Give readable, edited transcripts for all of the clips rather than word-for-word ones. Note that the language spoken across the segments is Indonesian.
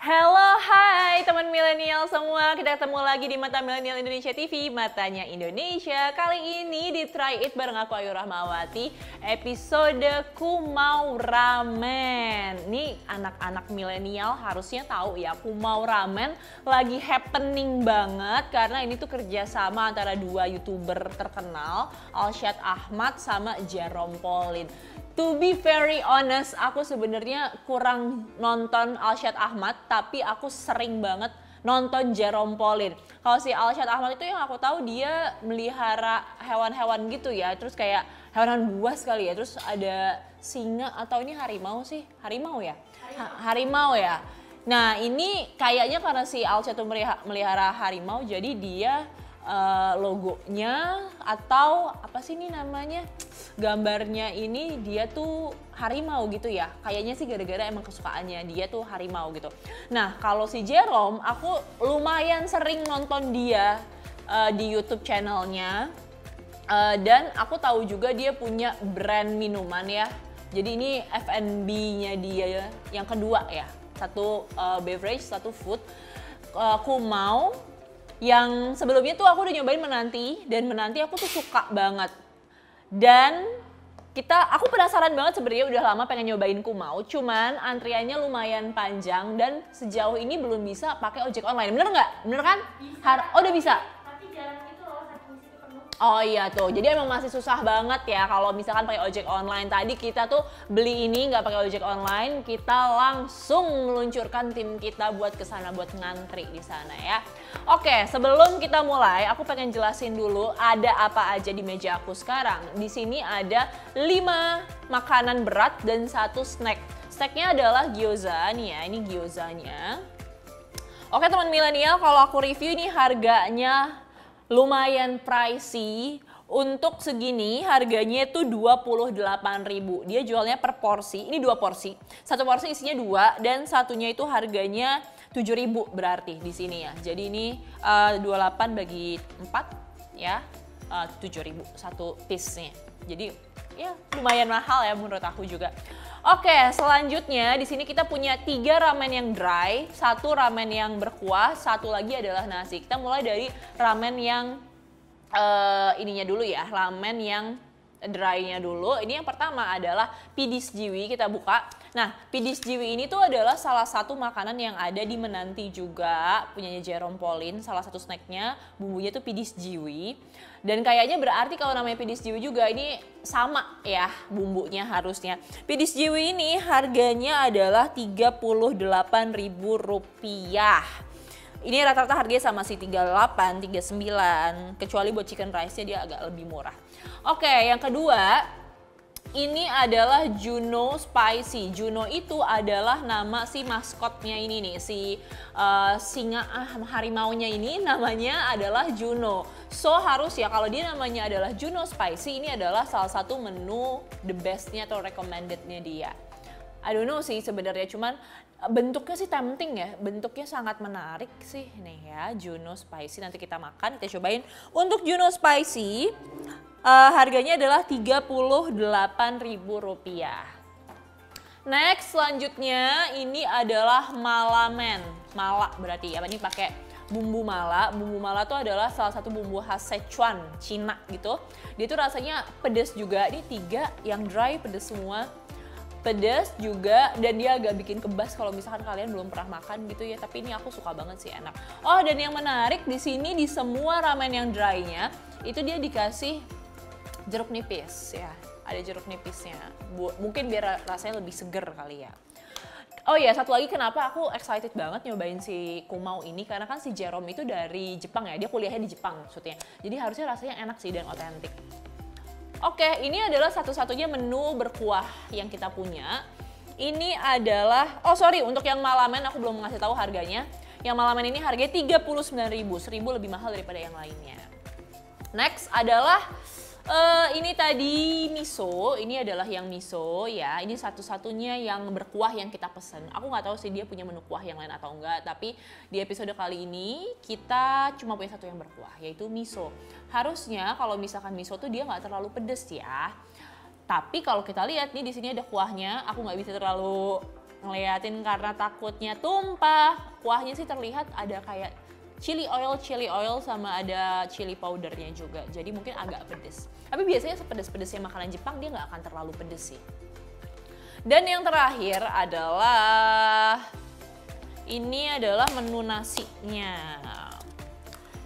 Halo, hai teman milenial semua. Kita ketemu lagi di Mata Milenial Indonesia TV, Matanya Indonesia. Kali ini di Try It bareng aku Ayu Rahmawati, episode Kumau Ramen. Nih anak-anak milenial harusnya tahu ya, Kumau Ramen lagi happening banget karena ini tuh kerjasama antara dua YouTuber terkenal, Alshad Ahmad sama Jerome Pauline. To be very honest, aku sebenarnya kurang nonton Alshad Ahmad, tapi aku sering banget nonton Jerome Pauline. Kalau si Alshad Ahmad itu yang aku tahu dia melihara hewan-hewan gitu ya, terus kayak hewan buas kali ya, terus ada singa atau ini harimau sih? Harimau ya? Harimau ya. Nah ini kayaknya karena si Alshad itu melihara harimau, jadi dia logonya atau apa sih ini namanya, gambarnya ini dia tuh harimau gitu ya, kayaknya sih gara-gara emang kesukaannya dia tuh harimau gitu. Nah kalau si Jerome aku lumayan sering nonton dia di YouTube channelnya, dan aku tahu juga dia punya brand minuman ya, jadi ini F&B-nya dia yang kedua ya, satu beverage, satu food, Kumau. Yang sebelumnya tuh aku udah nyobain Menanti, dan Menanti aku tuh suka banget. Dan aku penasaran banget sebenarnya, udah lama pengen nyobain Kumau, cuman antriannya lumayan panjang dan sejauh ini belum bisa pakai ojek online. Bener nggak? Bener kan? Oh udah bisa? Tapi jarang gitu loh, saking situ penuh. Oh iya tuh, jadi emang masih susah banget ya kalau misalkan pakai ojek online. Tadi kita tuh beli ini nggak pakai ojek online, kita langsung meluncurkan tim kita buat kesana buat ngantri di sana ya. Oke, sebelum kita mulai, aku pengen jelasin dulu ada apa aja di meja aku sekarang. Di sini ada 5 makanan berat dan 1 snack. Snacknya adalah gyoza nih ya, ini gyozanya. Oke teman milenial, kalau aku review ini harganya lumayan pricey. Untuk segini harganya itu 28.000. Dia jualnya per porsi. Ini 2 porsi. Satu porsi isinya 2 dan satunya itu harganya 7.000 berarti di sini ya. Jadi ini 28 bagi 4 ya. 7.000 satu piece-nya. Jadi ya lumayan mahal ya menurut aku juga. Oke, selanjutnya di sini kita punya 3 ramen yang dry, 1 ramen yang berkuah, 1 lagi adalah nasi. Kita mulai dari ramen yang ininya dulu ya, ramen yang dry-nya dulu. Ini yang pertama adalah Pidis Jiwi, kita buka. Nah, Pidis Jiwi ini tuh adalah salah satu makanan yang ada di Menanti juga, punyanya Jerome Pauline, salah satu snacknya, bumbunya tuh Pidis Jiwi. Dan kayaknya berarti kalau namanya Pidis Jiwi juga ini sama ya bumbunya harusnya. Pidis Jiwi ini harganya adalah Rp38.000. Ini rata-rata harganya sama sih 38, 39, kecuali buat chicken rice-nya dia agak lebih murah. Oke, yang kedua ini adalah Juno Spicy. Juno itu adalah nama si maskotnya ini nih, si singa harimaunya ini namanya adalah Juno. So harus ya kalau dia namanya adalah Juno Spicy, ini adalah salah satu menu the best-nya atau recommended-nya dia. I don't know sih sebenarnya, cuman bentuknya sih tempting ya, bentuknya sangat menarik sih nih ya, Juno Spicy. Nanti kita makan, kita cobain. Untuk Juno Spicy harganya adalah Rp38.000. Next selanjutnya ini adalah Malamen, mala berarti ya, ini pakai bumbu mala. Bumbu mala tuh adalah salah satu bumbu khas Sichuan, Cina gitu. Dia tuh rasanya pedas juga, ini 3 yang dry pedas semua. Pedas juga, dan dia agak bikin kebas kalau misalkan kalian belum pernah makan gitu ya, tapi ini aku suka banget sih, enak. Oh, dan yang menarik di sini di semua ramen yang dry-nya itu dia dikasih jeruk nipis ya, ada jeruk nipisnya. Mungkin biar rasanya lebih seger kali ya. Oh iya, satu lagi kenapa aku excited banget nyobain si Kumau ini, karena kan si Jerome itu dari Jepang ya, dia kuliahnya di Jepang maksudnya. Jadi harusnya rasanya enak sih dan otentik. Oke, ini adalah satu-satunya menu berkuah yang kita punya. Ini adalah, oh sorry, untuk yang malamen aku belum ngasih tahu harganya. Yang malamen ini harganya Rp39.000, 1.000 lebih mahal daripada yang lainnya. Next adalah ini tadi miso, ini adalah yang miso ya. Ini satu-satunya yang berkuah yang kita pesen. Aku nggak tahu sih dia punya menu kuah yang lain atau enggak, tapi di episode kali ini kita cuma punya 1 yang berkuah, yaitu miso. Harusnya kalau misalkan miso tuh dia nggak terlalu pedes ya. Tapi kalau kita lihat nih di sini ada kuahnya, aku nggak bisa terlalu ngeliatin karena takutnya tumpah. Kuahnya sih terlihat ada kayak chili oil sama ada chili powdernya juga. Jadi mungkin agak pedes. Tapi biasanya sepedes-pedesnya makanan Jepang dia nggak akan terlalu pedes sih. Dan yang terakhir adalah ini adalah menu nasinya.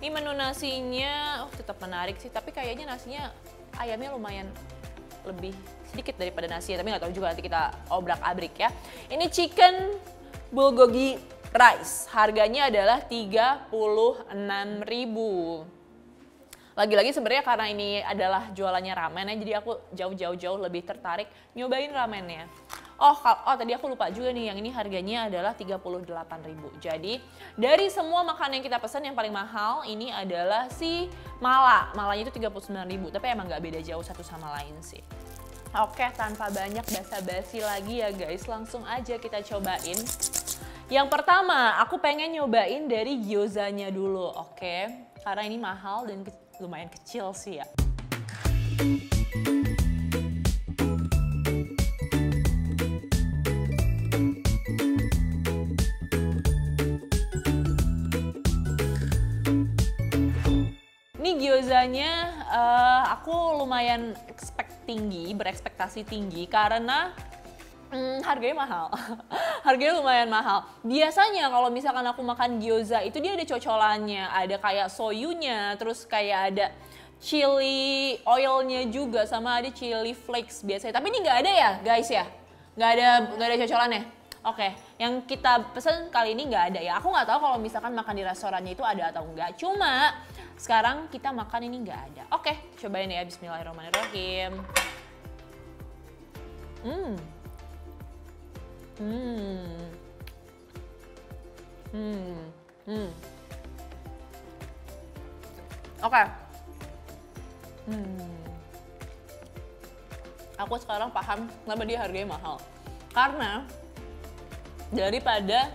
Ini menu nasinya tetap menarik sih, tapi kayaknya nasinya ayamnya lumayan lebih sedikit daripada nasi, tapi nggak tahu juga, nanti kita obrak-abrik ya. Ini chicken bulgogi rice, harganya adalah 36.000. Lagi-lagi sebenarnya karena ini adalah jualannya ramen ya, jadi aku jauh lebih tertarik nyobain ramennya. Oh tadi aku lupa juga nih, yang ini harganya adalah 38.000. Jadi dari semua makanan yang kita pesan yang paling mahal ini adalah si malanya itu 39.000, tapi emang nggak beda jauh satu sama lain sih. Oke, tanpa banyak basa-basi lagi ya guys, langsung aja kita cobain. Yang pertama, aku pengen nyobain dari gyozanya dulu, oke? Karena ini mahal dan lumayan kecil sih ya. Ini gyozanya aku lumayan berekspektasi tinggi karena harganya mahal. Harganya lumayan mahal. Biasanya kalau misalkan aku makan gyoza itu dia ada cocolannya, ada kayak soyunya, terus kayak ada chili oilnya juga, sama ada chili flakes biasanya. Tapi ini nggak ada ya guys ya? Nggak ada cocolannya. Oke, yang kita pesen kali ini nggak ada ya. Aku nggak tahu kalau misalkan makan di restorannya itu ada atau enggak. Cuma sekarang kita makan ini nggak ada. Oke, cobain ya. Bismillahirrahmanirrahim. Oke. Aku sekarang paham kenapa dia harganya mahal. Karena daripada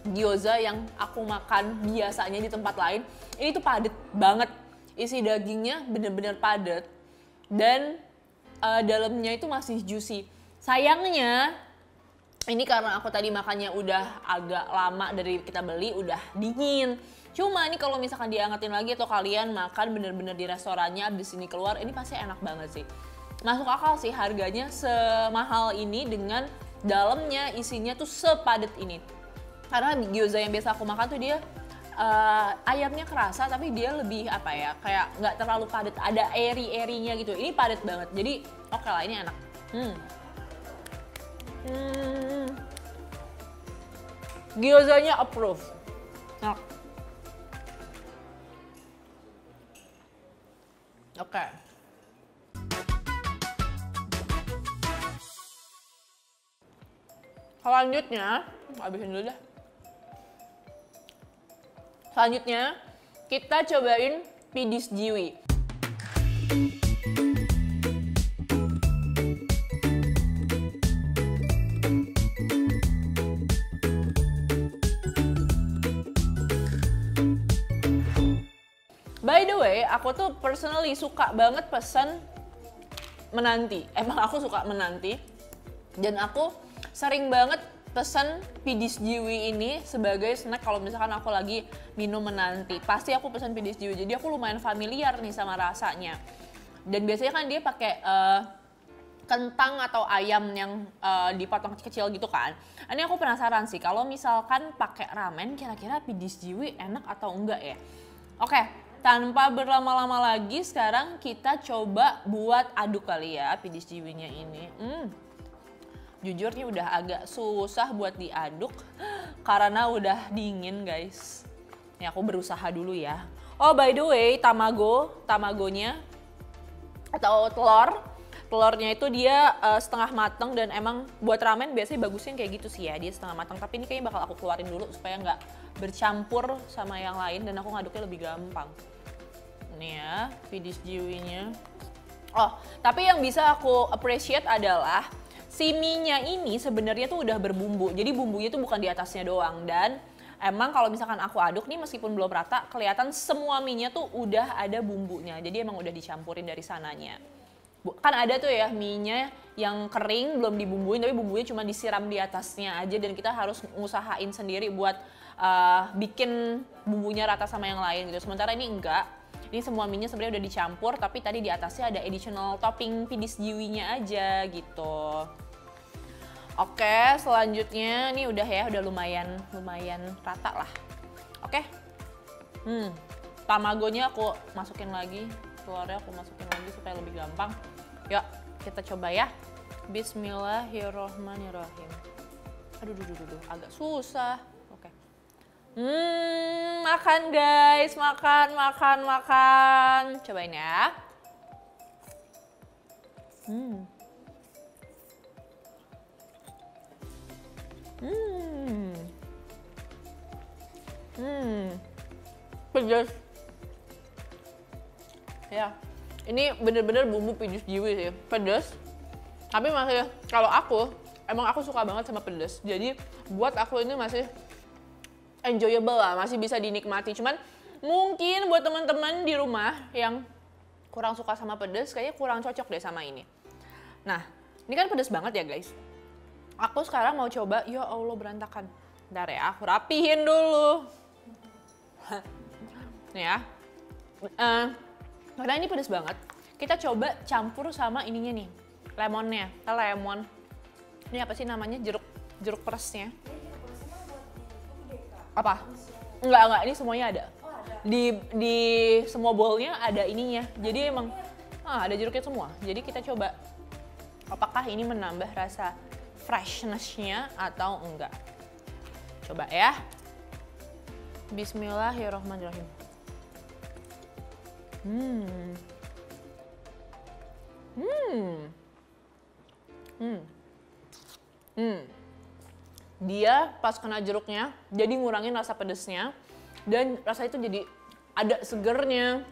gyoza yang aku makan biasanya di tempat lain, ini tuh padat banget. Isi dagingnya bener-bener padat dan dalamnya itu masih juicy. Sayangnya ini karena aku tadi makannya udah agak lama dari kita beli, udah dingin. Cuma ini kalau misalkan diangetin lagi atau kalian makan bener-bener di restorannya abis ini keluar, ini pasti enak banget sih. Masuk akal sih harganya semahal ini dengan dalamnya isinya tuh sepadat ini. Karena gyoza yang biasa aku makan tuh dia ayamnya kerasa tapi dia lebih apa ya, kayak nggak terlalu padat, ada airy-airy-nya gitu. Ini padat banget, jadi oke lah, ini enak. Gyozanya approve. Nah. Oke. Selanjutnya, habisin dulu dah. Selanjutnya, kita cobain pidis jiwi. By the way, aku tuh personally suka banget pesan menanti. Emang aku suka menanti. Dan aku sering banget pesan pidis jiwi ini sebagai snack kalau misalkan aku lagi minum menanti. Pasti aku pesan pidis jiwi. Jadi aku lumayan familiar nih sama rasanya. Dan biasanya kan dia pakai kentang atau ayam yang dipotong kecil gitu kan. Ini aku penasaran sih kalau misalkan pakai ramen kira-kira pidis jiwi enak atau enggak ya. Oke. Tanpa berlama-lama lagi, sekarang kita coba buat aduk kali ya pidis jiwinya ini. Jujur nih udah agak susah buat diaduk karena udah dingin guys. Nih aku berusaha dulu ya. Oh by the way, tamagonya atau telurnya itu dia setengah matang dan emang buat ramen biasanya bagusnya kayak gitu sih ya, dia setengah matang. Tapi ini kayaknya bakal aku keluarin dulu supaya nggak bercampur sama yang lain dan aku ngaduknya lebih gampang. Nih ya, pidis jiwinya. Oh, tapi yang bisa aku appreciate adalah si mie-nya ini sebenarnya tuh udah berbumbu. Jadi bumbunya tuh bukan di atasnya doang. Dan emang kalau misalkan aku aduk nih meskipun belum rata, kelihatan semua mie-nya tuh udah ada bumbunya. Jadi emang udah dicampurin dari sananya. Kan ada tuh ya mie-nya yang kering belum dibumbuin tapi bumbunya cuma disiram di atasnya aja dan kita harus ngusahain sendiri buat bikin bumbunya rata sama yang lain gitu. Sementara ini enggak. Ini semua mie-nya sebenarnya udah dicampur tapi tadi di atasnya ada additional topping pidis jiwinya aja gitu. Oke, selanjutnya ini udah ya, udah lumayan rata lah. Oke. Tamagonya aku masukin lagi, telurnya aku masukin lagi supaya lebih gampang. Yuk, kita coba ya. Bismillahirrohmanirrohim. Aduh, agak susah. Oke. Makan guys, makan. Cobain ya. Pedas. Ya, ini bener-bener bumbu pidis jiwi sih, pedas. Tapi masih, kalau emang aku suka banget sama pedas. Jadi buat aku ini masih enjoyable lah, masih bisa dinikmati. Cuman mungkin buat teman-teman di rumah yang kurang suka sama pedas, kayaknya kurang cocok deh sama ini. Nah, ini kan pedas banget ya guys. Aku sekarang mau coba, ya Allah berantakan. Bentar ya, aku rapihin dulu. Nih ya. Karena ini pedas banget, kita coba campur sama ininya nih, lemonnya, lemon. Ini apa sih namanya, jeruk peresnya? Apa? Enggak, ini semuanya ada. Di semua bowlnya ada ininya, jadi emang ada jeruknya semua. Jadi kita coba, apakah ini menambah rasa freshness-nya atau enggak. Coba ya. Bismillahirrohmanirrohim. Dia pas kena jeruknya jadi ngurangin rasa pedesnya dan rasa itu jadi ada segernya.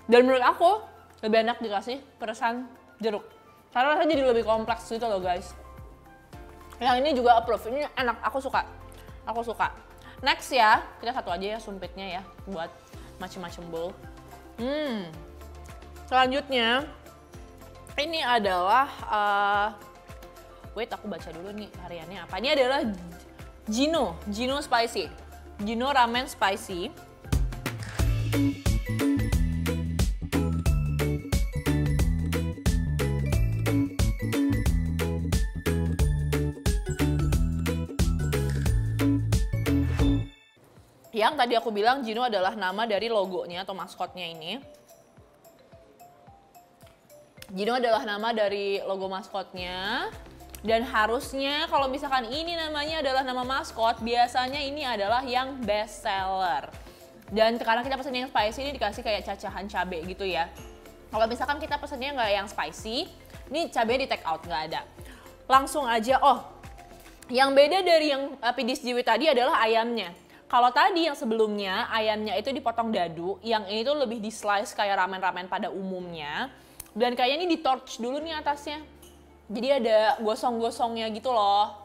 Dan menurut aku lebih enak dikasih peresan jeruk karena rasanya jadi lebih kompleks gitu loh guys. Yang ini juga approve, ini enak, aku suka. Next ya, kita satu aja ya sumpitnya ya buat macem-macem bowl. Selanjutnya ini adalah wait, aku baca dulu nih hariannya apa. Ini adalah Jino spicy, Jino ramen spicy. Yang tadi aku bilang Jino adalah nama dari logonya atau maskotnya ini. Jino adalah nama dari logo maskotnya. Dan harusnya kalau misalkan ini namanya adalah nama maskot, biasanya ini adalah yang best seller. Dan sekarang kita pesen yang spicy ini dikasih kayak cacahan cabe gitu ya. Kalau misalkan kita pesennya nggak yang spicy, ini cabenya di take out, nggak ada. Langsung aja, yang beda dari yang pidis jiwi tadi adalah ayamnya. Kalau tadi yang sebelumnya ayamnya itu dipotong dadu, yang ini tuh lebih di slice kayak ramen-ramen pada umumnya. Dan kayaknya ini di torch dulu nih atasnya. Jadi ada gosong-gosongnya gitu loh.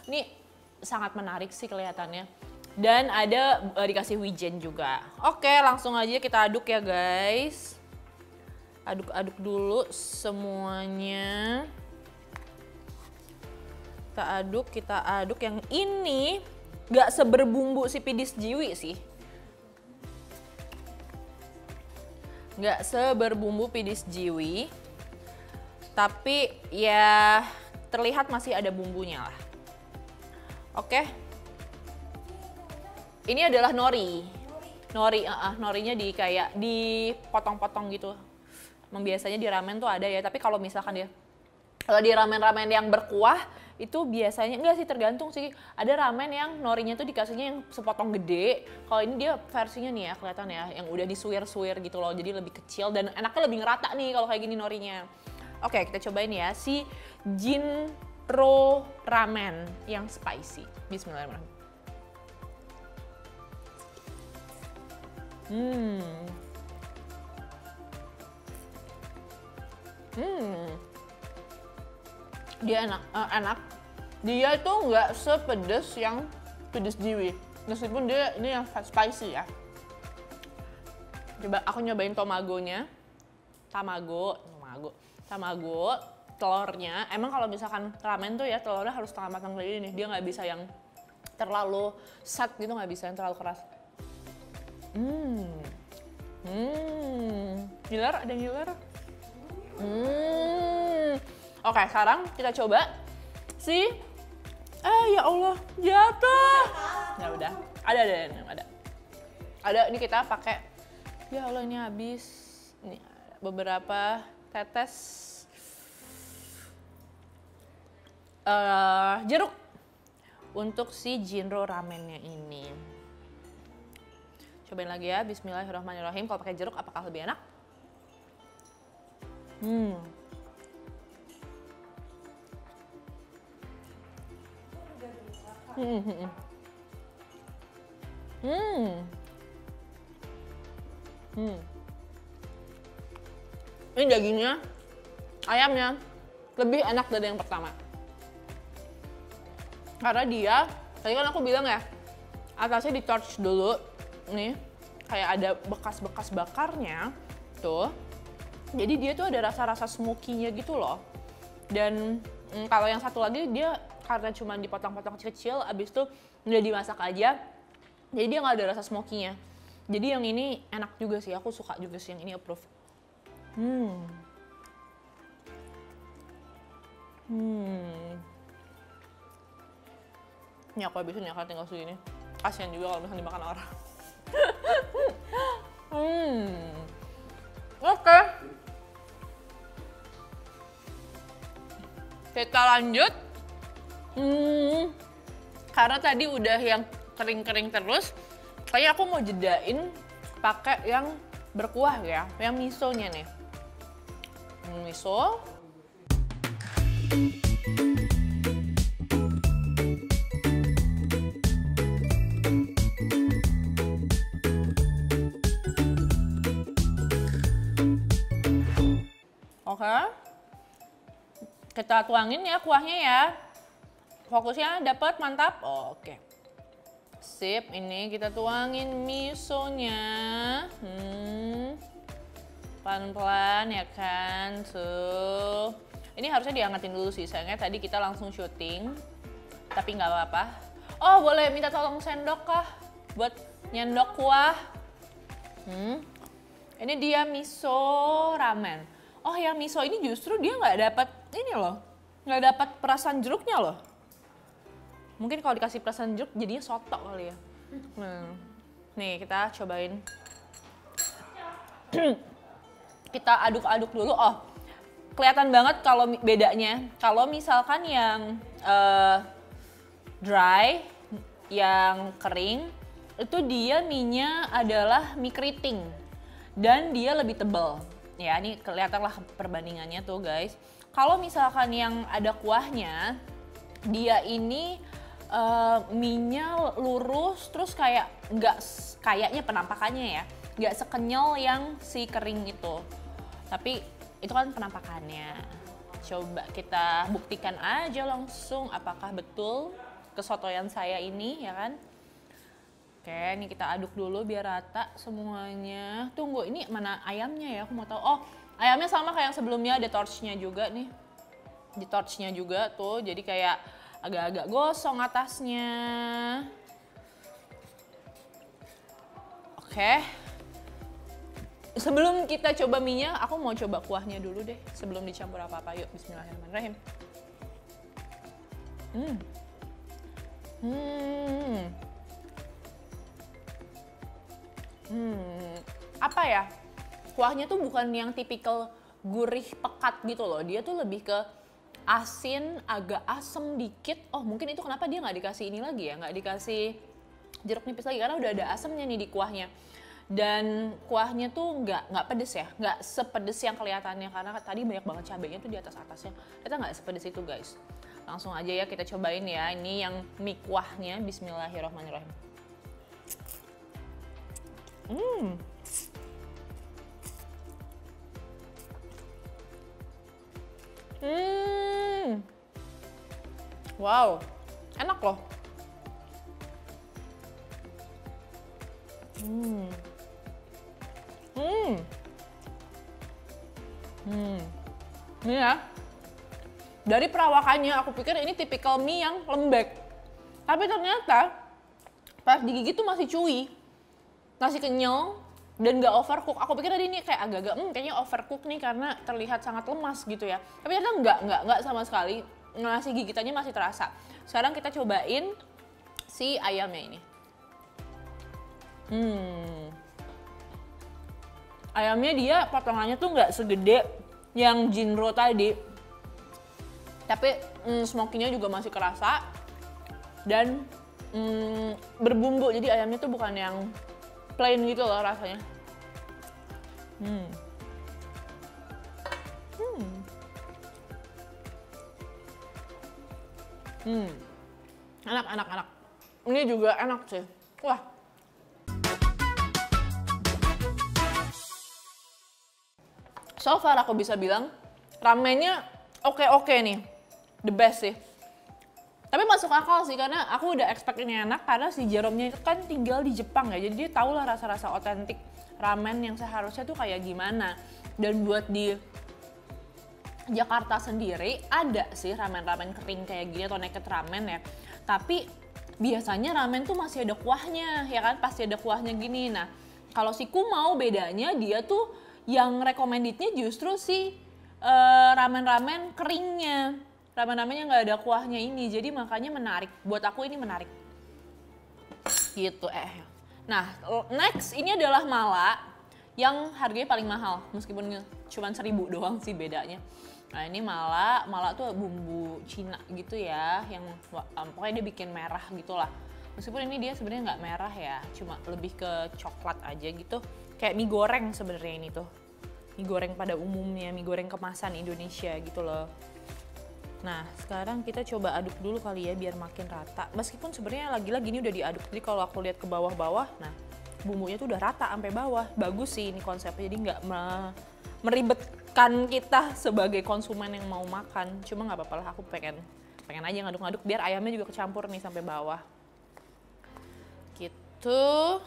Ini sangat menarik sih kelihatannya. Dan ada dikasih wijen juga. Oke, langsung aja kita aduk ya guys. Aduk-aduk dulu semuanya. Kita aduk yang ini nggak seberbumbu si pidis jiwi sih. Nggak seberbumbu pidis jiwi. Tapi ya terlihat masih ada bumbunya lah. Oke. Ini adalah nori. Norinya kayak dipotong-potong gitu. Emang biasanya di ramen tuh ada ya, tapi kalau misalkan kalau di ramen-ramen yang berkuah itu biasanya enggak sih, tergantung sih. Ada ramen yang norinya tuh dikasihnya yang sepotong gede. Kalau ini dia versinya nih ya, kelihatan ya, yang udah disuir-suir gitu loh. Jadi lebih kecil dan enaknya lebih ngerata nih kalau kayak gini norinya. Oke, kita cobain ya si Jinro ramen yang spicy. Bismillahirrahmanirrahim. Dia enak. Dia itu nggak sepedes yang pedes jiwi. Meskipun dia ini yang spicy ya. Coba aku nyobain tomagonya. tamago, telurnya. Emang kalau misalkan ramen tuh ya telurnya harus setengah matang kayak gini nih. Dia nggak bisa yang terlalu sat gitu, nggak bisa yang terlalu keras. Ngiler, ada ngiler. Oke, sekarang kita coba si. Ya Allah, jatuh. Ya udah, ada. Ini kita pakai. Ya Allah, ini habis. Ini ada beberapa tetes jeruk untuk si Jinro ramennya ini. Cobain lagi ya, bismillahirrahmanirrahim. Kalau pakai jeruk apakah lebih enak? Ini dagingnya, ayamnya lebih enak dari yang pertama. Karena dia, tadi kan aku bilang ya, atasnya di torch dulu, nih kayak ada bekas-bekas bakarnya, tuh. Jadi dia tuh ada rasa-rasa smoky-nya gitu loh. Dan kalau yang satu lagi dia karena cuma dipotong-potong kecil, abis itu udah dimasak aja, jadi dia nggak ada rasa smoky-nya. Jadi yang ini enak juga sih, aku suka juga sih yang ini, approve. Ini aku habisin ya karena tinggal segini. Kasian juga kalau misalnya dimakan orang. Oke. Kita lanjut. Karena tadi udah yang kering-kering terus, kayaknya aku mau jedain pakai yang berkuah ya, yang misonya nih. Miso. Oke. Kita tuangin ya kuahnya ya. Fokusnya dapat, mantap. Oke. Sip, ini kita tuangin misonya. Pelan-pelan ya kan, tuh. Ini harusnya diangetin dulu sih, sayangnya tadi kita langsung syuting. Tapi nggak apa-apa. Oh, boleh minta tolong sendok kah? Buat nyendok kuah. Ini dia miso ramen. Oh, yang miso ini justru dia nggak dapat ini loh. Nggak dapat perasan jeruknya loh. Mungkin kalau dikasih perasan jeruk jadinya soto kali ya. Nih, kita cobain. Kita aduk-aduk dulu. Oh, kelihatan banget kalau bedanya. Kalau misalkan yang dry, yang kering, itu dia mie-nya adalah mie keriting. Dan dia lebih tebal. Ya, ini kelihatanlah perbandingannya tuh guys. Kalau misalkan yang ada kuahnya, dia ini mie-nya lurus, terus kayak nggak, kayaknya penampakannya ya, nggak sekenyal yang si kering itu. Tapi itu kan penampakannya. Coba kita buktikan aja langsung apakah betul kesotoyan saya ini, ya kan. Oke, ini kita aduk dulu biar rata semuanya. Tunggu, ini mana ayamnya ya? Aku mau tahu. Oh, ayamnya sama kayak yang sebelumnya, ada torchnya juga nih. Di torchnya juga tuh, jadi kayak agak-agak gosong atasnya. Oke. Sebelum kita coba mie-nya, aku mau coba kuahnya dulu deh. Sebelum dicampur apa-apa, yuk bismillahirrahmanirrahim. Apa ya? Kuahnya tuh bukan yang tipikal gurih pekat gitu loh. Dia tuh lebih ke asin, agak asem dikit. Oh, mungkin itu kenapa dia nggak dikasih ini lagi ya, nggak dikasih jeruk nipis lagi, karena udah ada asemnya nih di kuahnya. Dan kuahnya tuh nggak pedes ya, nggak sepedes yang kelihatannya, karena tadi banyak banget cabenya tuh di atasnya. Ternyata nggak sepedes itu guys. Langsung aja ya kita cobain ya. Ini yang mie kuahnya. Bismillahirrahmanirrahim. Wow, enak loh. Ini ya. Dari perawakannya aku pikir ini tipikal mie yang lembek. Tapi ternyata pas digigit tuh masih chewy. Masih kenyal dan gak overcook. Aku pikir tadi ini kayak agak-agak kayaknya overcook nih karena terlihat sangat lemas gitu ya. Tapi ternyata enggak sama sekali. Nasi gigitannya masih terasa. Sekarang kita cobain si ayamnya ini. Ayamnya dia potongannya tuh nggak segede yang Jinro tadi. Tapi smoky-nya juga masih kerasa dan berbumbu, jadi ayamnya tuh bukan yang plain gitu loh rasanya. Enak. Ini juga enak sih. Wah. So far aku bisa bilang ramennya oke nih. The best sih. Tapi masuk akal sih karena aku udah expect ini enak karena si Jerome-nya itu kan tinggal di Jepang ya. Jadi dia tahu lah rasa-rasa otentik ramen yang seharusnya tuh kayak gimana. Dan buat di Jakarta sendiri ada sih ramen-ramen kering kayak gini atau naked ramen ya. Tapi biasanya ramen tuh masih ada kuahnya ya kan, pasti ada kuahnya gini. Nah kalau si Kumau bedanya dia tuh yang recommended-nya justru si ramen-ramen keringnya. Ramen-ramen yang nggak ada kuahnya ini, jadi makanya menarik. Buat aku ini menarik. Gitu Nah, next ini adalah mala yang harganya paling mahal, meskipun cuma 1.000 doang sih bedanya. Nah ini mala tuh bumbu Cina gitu ya, yang pokoknya dia bikin merah gitulah. Meskipun ini dia sebenarnya nggak merah ya, cuma lebih ke coklat aja gitu. Kayak mie goreng sebenarnya ini tuh. Mie goreng pada umumnya, mie goreng kemasan Indonesia gitu loh. Nah sekarang kita coba aduk dulu kali ya biar makin rata. Meskipun sebenarnya lagi-lagi ini udah diaduk, jadi kalau aku lihat ke bawah-bawah, nah bumbunya tuh udah rata sampai bawah. Bagus sih ini konsepnya, jadi nggak meribetkan kita sebagai konsumen yang mau makan. Cuma nggak apa-apa lah, aku pengen aja ngaduk-ngaduk biar ayamnya juga kecampur nih sampai bawah. Gitu,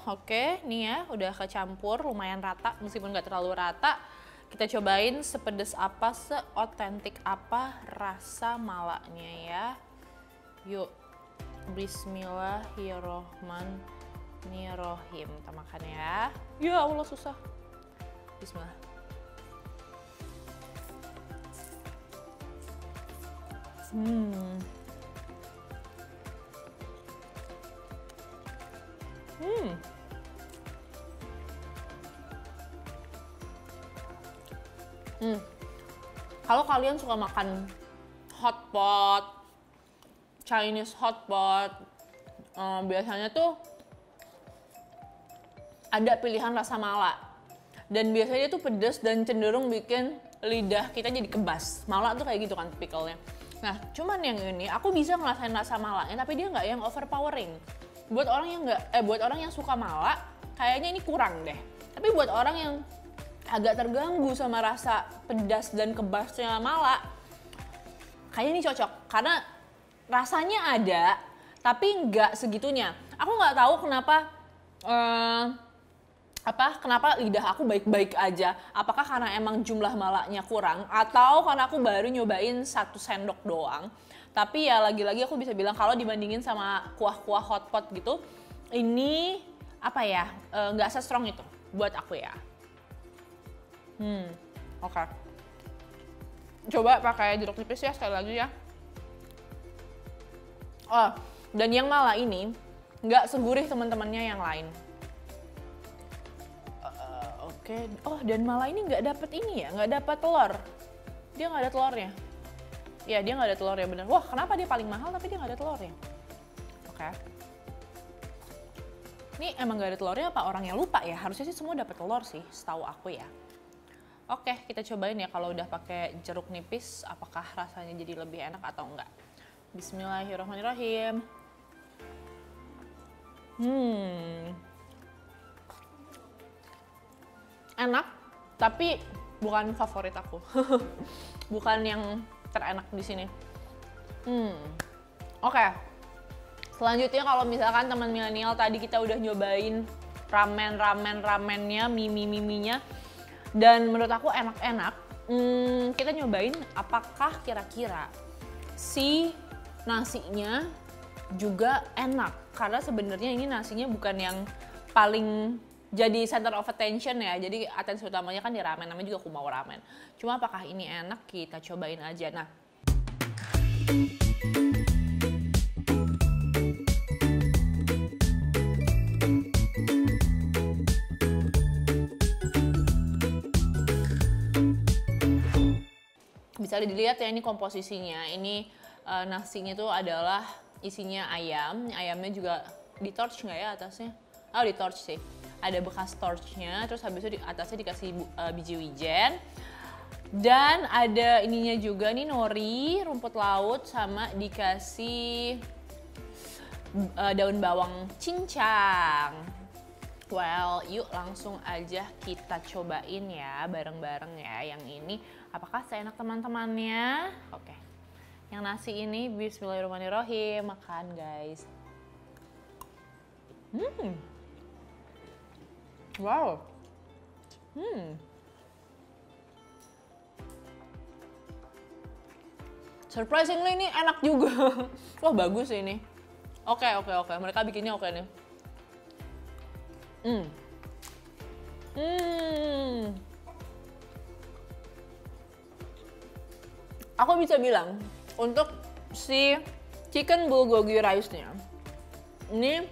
oke nih ya udah kecampur lumayan rata meskipun nggak terlalu rata. Kita cobain sepedes apa, seotentik apa rasa malaknya ya. Yuk, bismillahirrohmanirrohim. Kita makan ya. Ya Allah susah. Bismillah. Kalau kalian suka makan hotpot, Chinese hotpot, biasanya tuh ada pilihan rasa mala. Dan biasanya itu pedas dan cenderung bikin lidah kita jadi kebas. Mala tuh kayak gitu kan tipikalnya. Nah, cuman yang ini aku bisa ngerasain rasa malanya, tapi dia nggak yang overpowering. Buat orang yang suka mala, kayaknya ini kurang deh. Tapi buat orang yang agak terganggu sama rasa pedas dan kebasnya mala, kayaknya ini cocok karena rasanya ada tapi nggak segitunya. Aku nggak tahu kenapa lidah aku baik-baik aja. Apakah karena emang jumlah malaknya kurang atau karena aku baru nyobain 1 sendok doang. Tapi ya lagi-lagi aku bisa bilang kalau dibandingin sama kuah-kuah hotpot gitu, ini nggak se-strong itu buat aku ya. Oke. Coba pakai jeruk nipis ya sekali lagi ya. Oh, dan yang mala ini nggak segurih teman-temannya yang lain. Oke. Oh, dan mala ini nggak dapet ini ya, nggak dapet telur. Dia nggak ada telurnya. Ya, dia nggak ada telurnya bener. Wah, kenapa dia paling mahal tapi dia nggak ada telurnya? Oke. Ini emang nggak ada telurnya apa orangnya lupa ya? Harusnya sih semua dapet telur sih, setahu aku ya. Oke, kita cobain ya kalau udah pakai jeruk nipis, apakah rasanya jadi lebih enak atau enggak. Bismillahirrahmanirrahim. Enak, tapi bukan favorit aku. Bukan yang terenak di sini. Oke. Selanjutnya kalau misalkan teman milenial tadi kita udah nyobain ramennya, mie-nya, dan menurut aku enak-enak. kita nyobain apakah kira-kira si nasinya juga enak. Karena sebenarnya ini nasinya bukan yang paling jadi center of attention ya. Jadi atensi utamanya kan di ramen, namanya juga Kumau Ramen. Cuma apakah ini enak, kita cobain aja. Nah, bisa dilihat ya ini komposisinya. Ini nasinya tuh adalah isinya ayam. Ayamnya juga di torch nggak ya atasnya? Oh, di torch sih. Ada bekas torchnya. Terus habis itu di atasnya dikasih biji wijen. Dan ada ininya juga nih nori, rumput laut, sama dikasih daun bawang cincang. Well, yuk langsung aja kita cobain ya bareng-bareng ya yang ini. Apakah seenak teman-temannya? Oke. Yang nasi ini bismillahirrahmanirrahim. Makan guys. Wow. Surprisingly ini enak juga. Wah, bagus ini. Oke. Mereka bikinnya oke nih. Aku bisa bilang untuk si chicken bulgogi rice-nya ini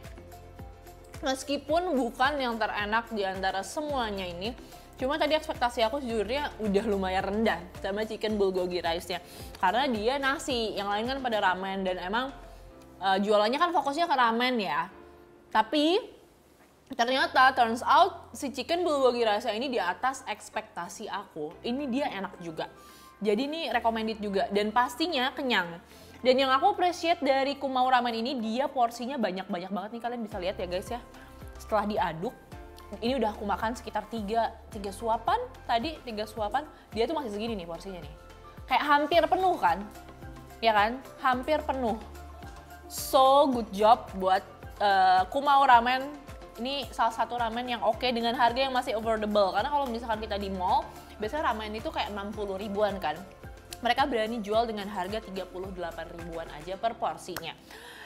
meskipun bukan yang terenak di antara semuanya ini, cuma tadi ekspektasi aku sejujurnya udah lumayan rendah sama chicken bulgogi rice-nya. Karena dia nasi, yang lain kan pada ramen dan emang jualannya kan fokusnya ke ramen ya. Tapi ternyata turns out si chicken bulgogi rice ini di atas ekspektasi aku. Ini dia enak juga. Jadi ini recommended juga dan pastinya kenyang. Dan yang aku appreciate dari Kumau Ramen ini, dia porsinya banyak-banyak banget nih, kalian bisa lihat ya guys ya. Setelah diaduk, ini udah aku makan sekitar 3 suapan tadi, 3 suapan. Dia tuh masih segini nih porsinya nih. Kayak hampir penuh kan? Ya kan? Hampir penuh. So good job buat Kumau Ramen. Ini salah satu ramen yang oke dengan harga yang masih affordable. Karena kalau misalkan kita di mall, biasanya ramen itu kayak 60 ribuan kan. Mereka berani jual dengan harga 38 ribuan aja per porsinya.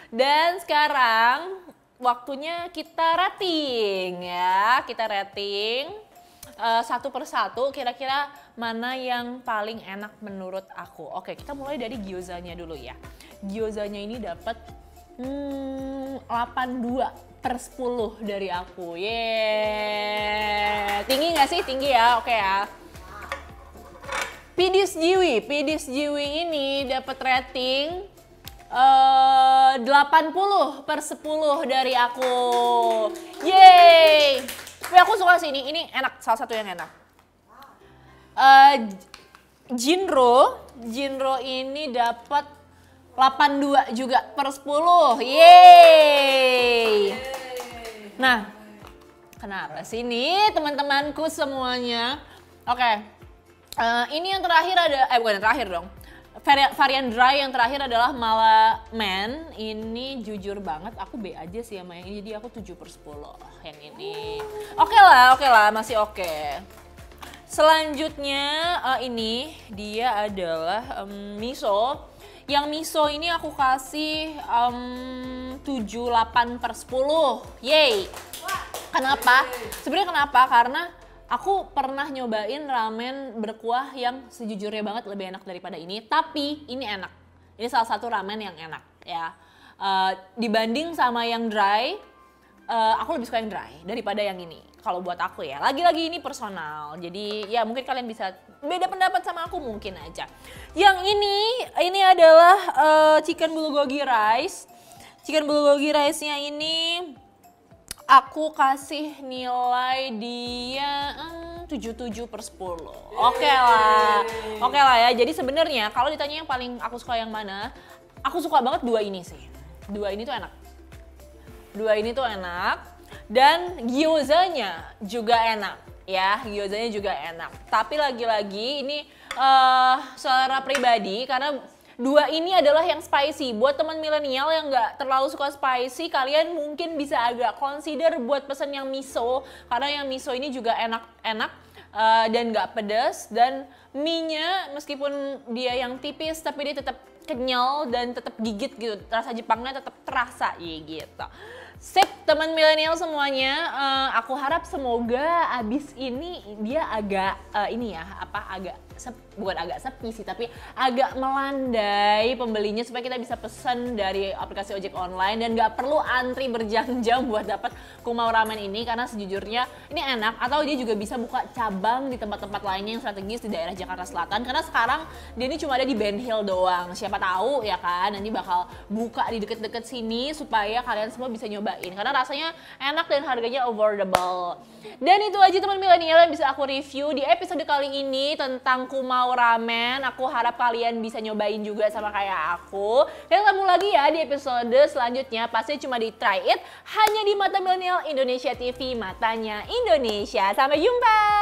Dan sekarang waktunya kita rating ya. Kita rating satu persatu kira-kira mana yang paling enak menurut aku. Oke, kita mulai dari gyozanya dulu ya. Gyozanya ini dapat 82/10 dari aku. Yeay. Tinggi nggak sih? Tinggi ya. Oke ya. Pidis Jiwi ini dapat rating 80/10 dari aku. Yeay. Tapi aku suka sih ini enak, salah satu yang enak. Jinro ini dapat 82 juga per 10. Yeay. Nah, kenapa sih nih teman-temanku semuanya? Oke. Ini yang terakhir ada, bukan yang terakhir dong. Varian dry yang terakhir adalah Malaman. Ini jujur banget, aku B aja sih sama yang ini. Jadi aku 7/10 yang ini. Oke lah, masih oke. Selanjutnya ini dia adalah miso. Yang miso ini aku kasih 78/10. Yeay. Kenapa? Sebenarnya kenapa? Karena aku pernah nyobain ramen berkuah yang sejujurnya banget lebih enak daripada ini. Tapi ini enak. Ini salah satu ramen yang enak ya. Dibanding sama yang dry, aku lebih suka yang dry daripada yang ini. Kalau buat aku ya. Lagi-lagi ini personal. Jadi ya mungkin kalian bisa beda pendapat sama aku mungkin aja. Yang ini adalah chicken bulgogi rice. Chicken bulgogi rice-nya ini aku kasih nilai dia 77/10. Oke lah ya. Jadi sebenarnya kalau ditanya yang paling aku suka yang mana, aku suka banget dua ini sih. Dua ini tuh enak. Dan gyozanya juga enak ya. Gyozanya juga enak. Tapi lagi-lagi ini secara pribadi karena dua ini adalah yang spicy. Buat teman milenial yang nggak terlalu suka spicy, kalian mungkin bisa agak consider buat pesen yang miso. Karena yang miso ini juga enak-enak. dan nggak pedas, dan mie-nya meskipun dia yang tipis tapi dia tetap kenyal dan tetap gigit gitu, rasa Jepangnya tetap terasa ya gitu. Sip, teman milenial semuanya, aku harap semoga abis ini dia agak bukan agak sepi sih, tapi agak melandai pembelinya supaya kita bisa pesen dari aplikasi ojek online dan nggak perlu antri berjam-jam buat dapat Kumau Ramen ini, karena sejujurnya ini enak. Atau dia juga bisa buka cabang di tempat-tempat lainnya yang strategis di daerah Jakarta Selatan, karena sekarang dia ini cuma ada di Ben Hill doang. Siapa tahu ya kan nanti bakal buka di deket-deket sini supaya kalian semua bisa nyobain, karena rasanya enak dan harganya affordable. Dan itu aja teman milenial yang bisa aku review di episode kali ini tentang Kumau Ramen. Aku harap kalian bisa nyobain juga sama kayak aku. Dan ketemu lagi ya di episode selanjutnya, pasti cuma di Try It hanya di Mata Milenial Indonesia TV, matanya Indonesia. Sampai jumpa.